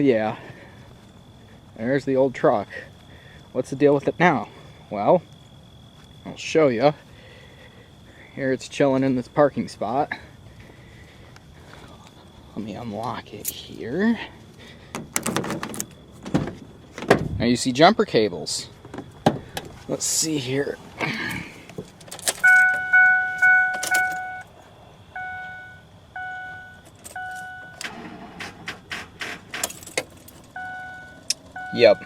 yeah. There's the old truck. What's the deal with it now? Well, I'll show you. Here it's chilling in this parking spot. Let me unlock it here. Now you see jumper cables. Let's see here. Yep.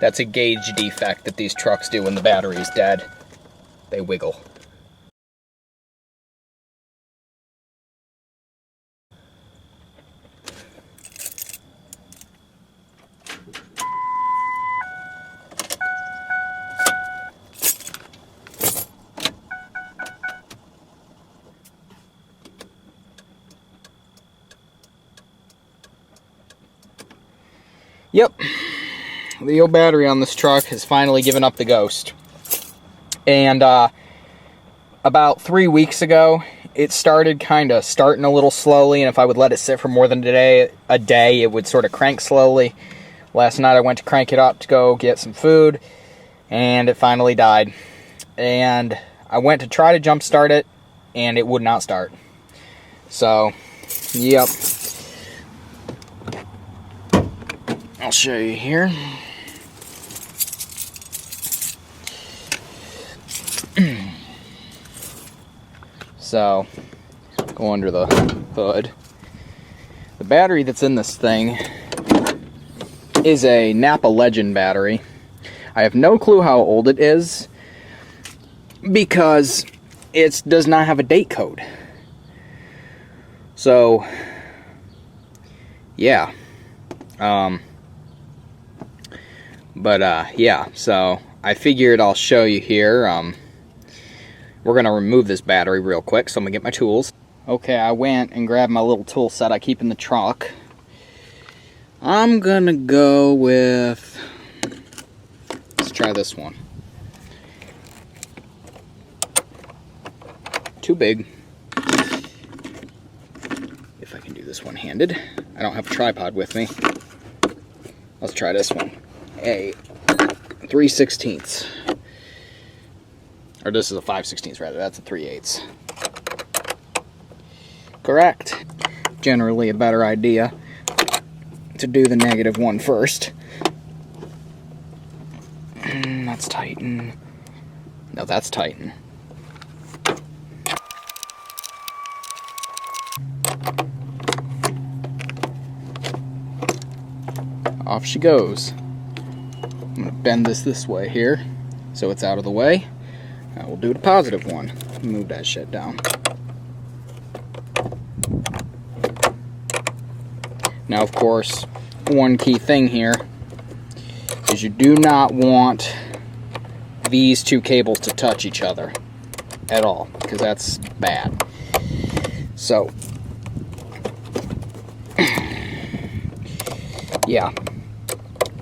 That's a gauge defect that these trucks do when the battery is dead. They wiggle. Yep, the old battery on this truck has finally given up the ghost. And about 3 weeks ago, it started starting a little slowly, and if I would let it sit for more than a day, it would sort of crank slowly. Last night I went to crank it up to go get some food, and it finally died. And I went to try to jump start it, and it would not start. So, yep. I'll show you here. So, go under the hood. The battery that's in this thing is a Napa Legend battery. I have no clue how old it is because it does not have a date code. So, yeah. Yeah, so I figured I'll show you here. We're going to remove this battery real quick, so I'm going to get my tools. Okay, I went and grabbed my little tool set I keep in the truck. I'm going to go with... Let's try this one. Too big. If I can do this one-handed. I don't have a tripod with me. Let's try this one. A 3/16. Or this is a 5/16 rather, that's a 3/8. Correct. Generally a better idea to do the -1 first. That's tighten. No, that's tighten. Off she goes. I'm going to bend this way here so it's out of the way. Now we'll do the positive one. Move that shit down. Now, of course, one key thing here is you do not want these two cables to touch each other at all, because that's bad. So, yeah.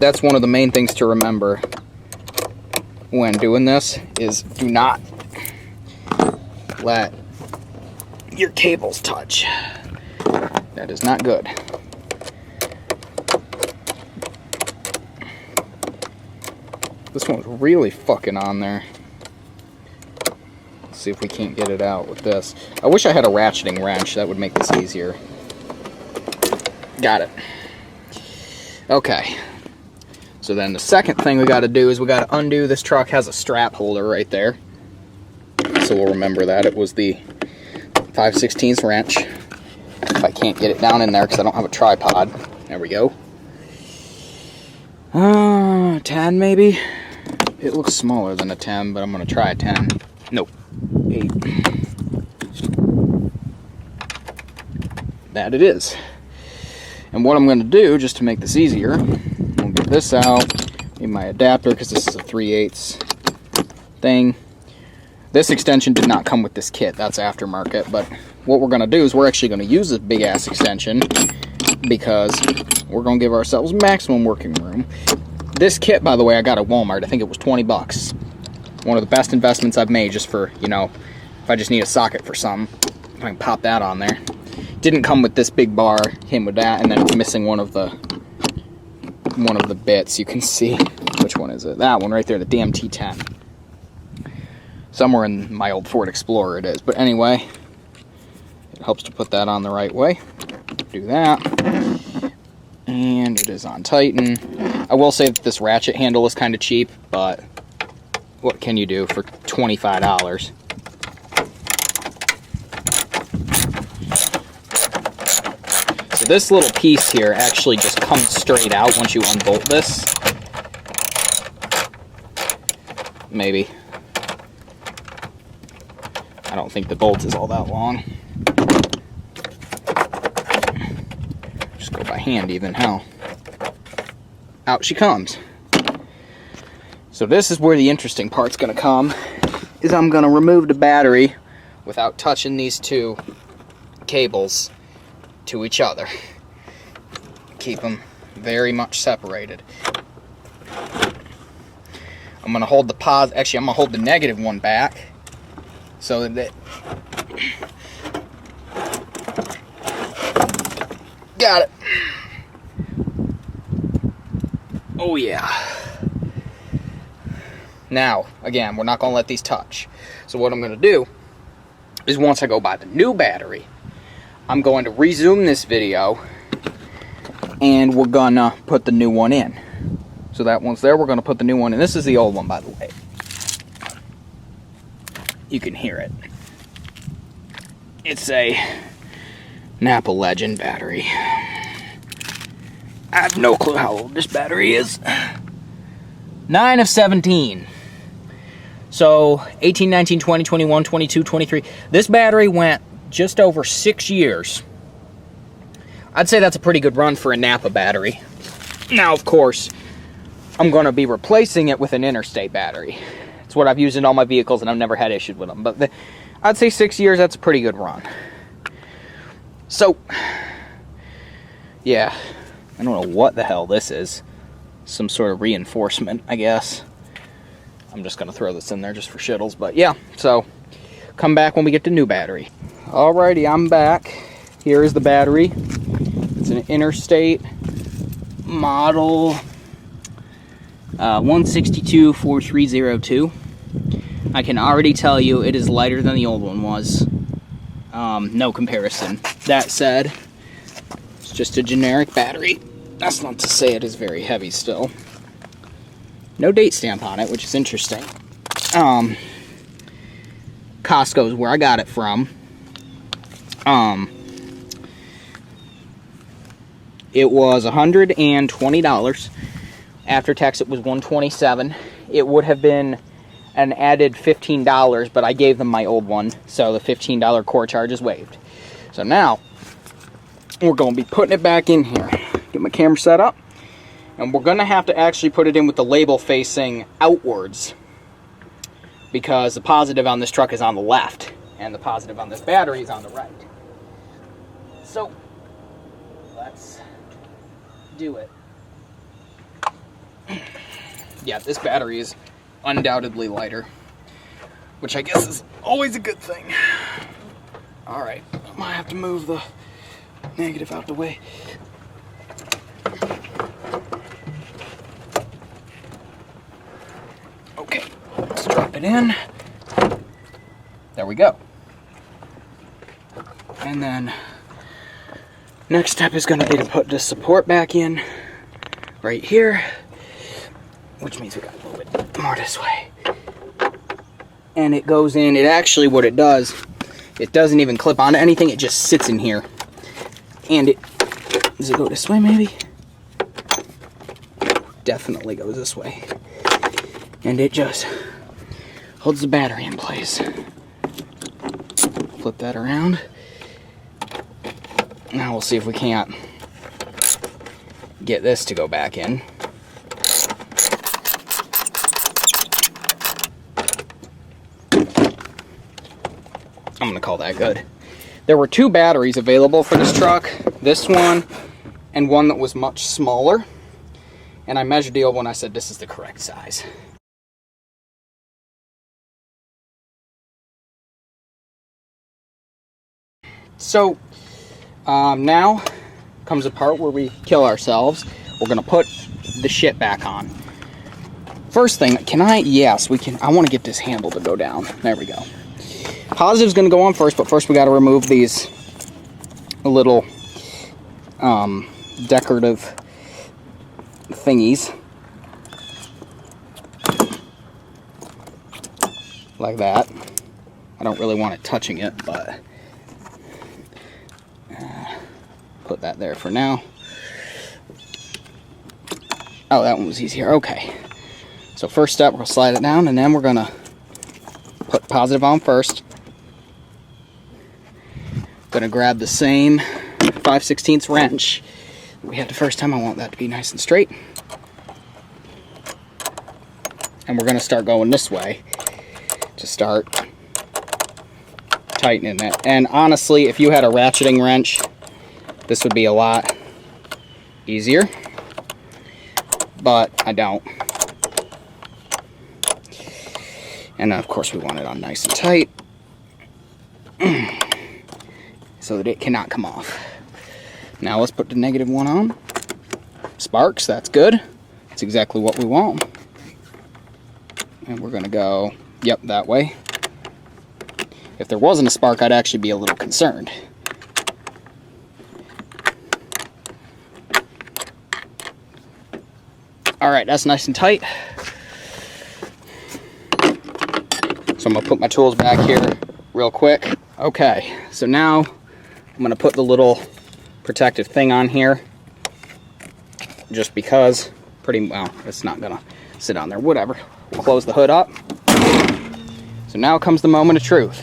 That's one of the main things to remember when doing this, is do not let your cables touch. That is not good. This one's really fucking on there. Let's see if we can't get it out with this. I wish I had a ratcheting wrench. That would make this easier. Got it. Okay. So then the second thing we got to do is we got to undo. This truck has a strap holder right there. So we'll remember that. It was the 5/16 wrench. If I can't get it down in there because I don't have a tripod. There we go. 10 maybe? It looks smaller than a 10, but I'm going to try a 10. Nope. 8. That it is. And what I'm going to do, just to make this easier, I'll get this out, need my adapter, because this is a 3/8 thing. This extension did not come with this kit, that's aftermarket, but what we're going to do is we're actually going to use this big ass extension, because we're going to give ourselves maximum working room. This kit, by the way, I got at Walmart. I think it was 20 bucks. One of the best investments I've made, just for, you know, if I just need a socket for something, if I can pop that on there. Didn't come with this big bar, came with that, and then it's missing one of the one of the bits. You can see, which one is it? That one right there, the damn T10. Somewhere in my old Ford Explorer it is. But anyway, it helps to put that on the right way. Do that. And it is on Tighten. I will say that this ratchet handle is kind of cheap, but what can you do for $25? So this little piece here actually just comes straight out once you unbolt this. Maybe. I don't think the bolt is all that long. Just go by hand even, hell. Out she comes. So this is where the interesting part's gonna come, is I'm gonna remove the battery without touching these two cables to each other. Keep them very much separated. I'm gonna hold the actually I'm gonna hold the negative one back so that got it. Oh yeah. Now, again, we're not gonna let these touch. So what I'm gonna do is once I go buy the new battery, I'm going to resume this video and we're gonna put the new one in. So that one's there, we're gonna put the new one in. This is the old one, by the way. You can hear it. It's a Napa Legend battery. I have no clue how old this battery is. 9 of 17. So 18, 19, 20, 21, 22, 23. This battery went just over 6 years. I'd say that's a pretty good run for a Napa battery. Now, of course, I'm going to be replacing it with an Interstate battery. It's what I've used in all my vehicles, and I've never had issues with them. But I'd say 6 years, that's a pretty good run. So, yeah, I don't know what the hell this is. Some sort of reinforcement, I guess. I'm just going to throw this in there just for shittles. But yeah, so come back when we get the new battery. Alrighty, I'm back. Here is the battery. It's an Interstate model 1624302. I can already tell you it is lighter than the old one was. No comparison. That said, it's just a generic battery. That's not to say it is very heavy still. No date stamp on it, which is interesting. Costco is where I got it from. It was $120. After tax, it was $127. It would have been an added $15, but I gave them my old one, so the $15 core charge is waived. So now, we're going to be putting it back in here. Get my camera set up. And we're going to have to actually put it in with the label facing outwards, because the positive on this truck is on the left, and the positive on this battery is on the right. So, let's do it. Yeah, this battery is undoubtedly lighter, which I guess is always a good thing. Alright, I might have to move the negative out the way. Okay, let's drop it in. There we go. And then next step is going to be to put the support back in right here, which means we got to move it more this way. And it goes in. It actually, what it does, it doesn't even clip onto anything. It just sits in here. And it, does it go this way maybe? Definitely goes this way. And it just holds the battery in place. Flip that around. Now we'll see if we can't get this to go back in. I'm gonna call that good. There were two batteries available for this truck. This one and one that was much smaller. And I measured the old one. I said this is the correct size. So now comes a part where we kill ourselves. we're gonna put the shit back on. First thing, can I? Yes, we can. I want to get this handle to go down. There we go. Positive's gonna go on first, but first we got to remove these little decorative thingies. Like that. I don't really want it touching it, but put that there for now. Oh, that one was easier. Okay. So first step, we'll slide it down, and then we're gonna put positive on first. Gonna grab the same 5/16 wrench we had the first time. I want that to be nice and straight. And we're gonna start going this way to start tightening it. And honestly, if you had a ratcheting wrench, this would be a lot easier, but I don't. And of course we want it on nice and tight so that it cannot come off. Now let's put the -1 on. Sparks, that's good. That's exactly what we want. And we're gonna go, yep, that way. If there wasn't a spark, I'd actually be a little concerned. All right, that's nice and tight. So I'm gonna put my tools back here real quick. Okay, so now I'm gonna put the little protective thing on here, just because, pretty well, it's not gonna sit on there, whatever. We'll close the hood up. So now comes the moment of truth.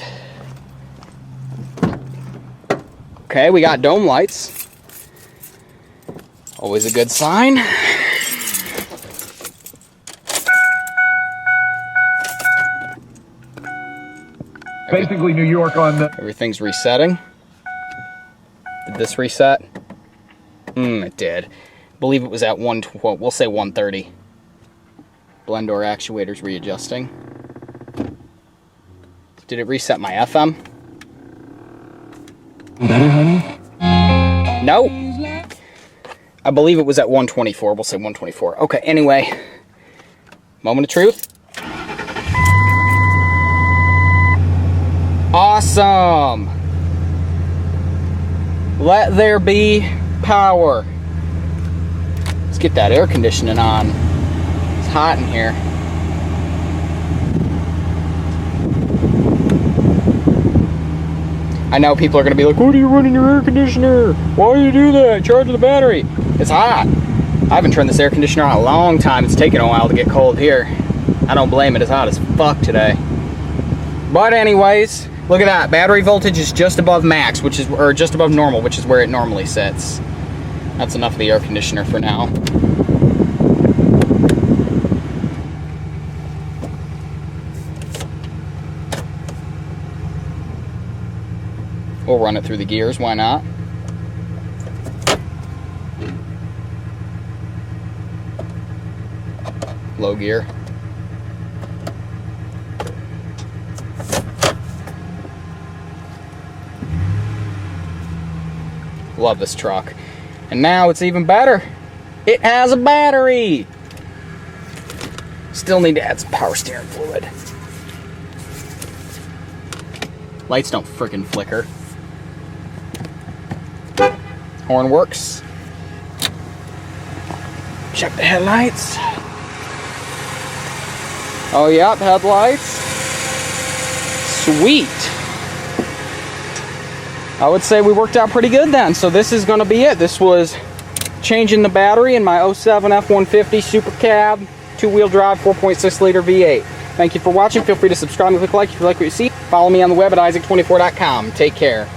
Okay, we got dome lights. Always a good sign. Basically New York on the... Everything's resetting. Did this reset? It did. I believe it was at we'll say 130. Blend door actuators readjusting. Did it reset my FM? Better, honey? Nope. I believe it was at 124. We'll say 124. Okay, anyway. Moment of truth. Awesome. Let there be power. Let's get that air conditioning on. It's hot in here. I know people are going to be like, what are you running your air conditioner? Why do you do that? Charge the battery. It's hot. I haven't turned this air conditioner on a long time. It's taken a while to get cold here. I don't blame it. It's hot as fuck today. But anyways, look at that. Battery voltage is just above max, which is, or just above normal, which is where it normally sits. That's enough of the air conditioner for now. We'll run it through the gears, why not? Low gear. Love this truck. And now it's even better. It has a battery. Still need to add some power steering fluid. Lights don't frickin' flicker. Horn works. Check the headlights. Oh, yep, headlights. Sweet. I would say we worked out pretty good then. So this is going to be it. This was changing the battery in my 07 F-150 Super Cab, 2-wheel drive, 4.6 liter V8. Thank you for watching. Feel free to subscribe and click like if you like what you see. Follow me on the web at isaac24.com. Take care.